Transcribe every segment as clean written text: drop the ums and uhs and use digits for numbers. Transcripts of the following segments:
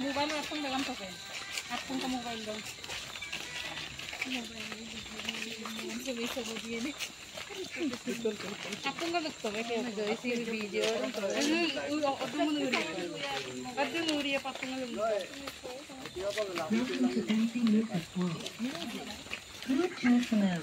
Mobile apung dalam token. Apung ke mobile dong. Bisa begini. Apung kan betul ya kayak guys ini video. Ada muri apa apung belum? Good personnel.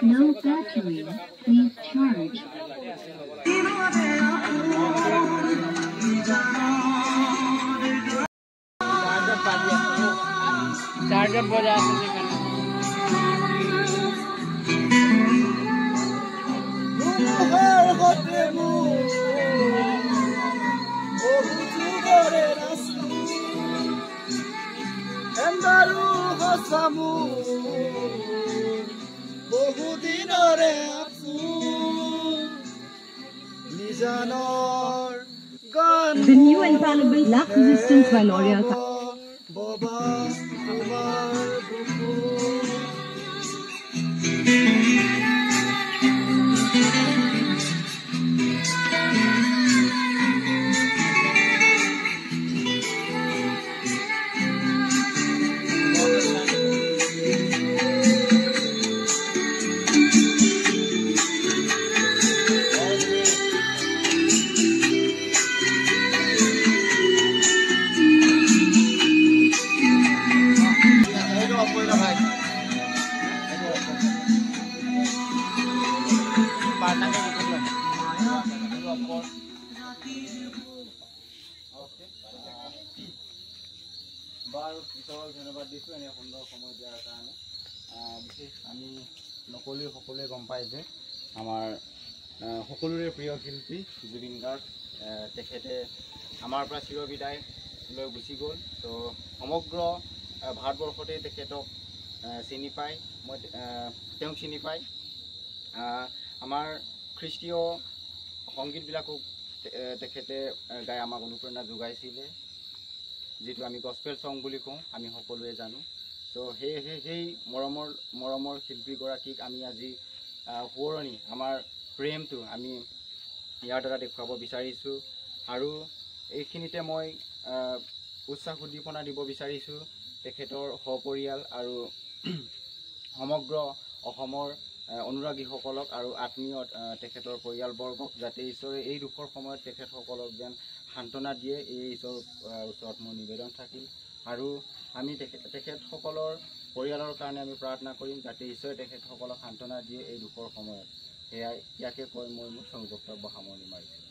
No battery, please charge. Charger बजा सकते हैं The new infallible lap resistance by L'Oreal. ধন্যবাদ দিছো এনে সুন্দৰ সময় দিয়াৰ কাৰণে বিশেষ আমি সকলোৱে গম পায় যে আমাৰ সকলোৰে প্ৰিয় শিল্পী জুবিন গাৰ্গ তেখেতে আমাৰ পৰা চিৰবিদায় লৈ গুচি গ'ল তো সমগ্ৰ ভাৰতবৰ্ষতে তেখেতক চিনি পায়, মই তেওঁক চিনি পায়। আমাৰ খ্ৰীষ্টীয় সংগীতবিলাকো তেখেতে গাই আমাক অনুপ্ৰেৰণা যোগাইছিলে, যিটো আমি গস্পেল ছং বুলি কওঁ, আমি সকলোৱে জানো। চ' সেই মৰমৰ শিল্পীগৰাকীক আমি আজি সোঁৱৰণি আমাৰ প্ৰেমটো আমি ইয়াৰ দ্বাৰা দেখুৱাব বিচাৰিছোঁ। আৰু এইখিনিতে মই উচ্ছাস উদ্দীপনা দিব বিচাৰিছোঁ তেখেতৰ সপৰিয়াল আৰু সমগ্ৰ অসমৰ অনুৰাগীসকলক আৰু আত্মীয় তেখেতৰ পৰিয়ালবৰ্গক, যাতে ঈশ্বৰে এই দুখৰ সময়ত তেখেতসকলক যেন সান্তনা দিয়ে, এই ঈশ্বৰৰ ওচৰত মোৰ নিবেদন থাকিল। আৰু আমি তেখেতসকলৰ পৰিয়ালৰ কাৰণে আমি প্ৰাৰ্থনা কৰিম, যাতে ঈশ্বৰে তেখেতসকলক সান্তনা দিয়ে এই দুখৰ সময়ত। ইয়াকে কৈ মই মোৰ বক্তব্য সামৰণি মাৰিছোঁ।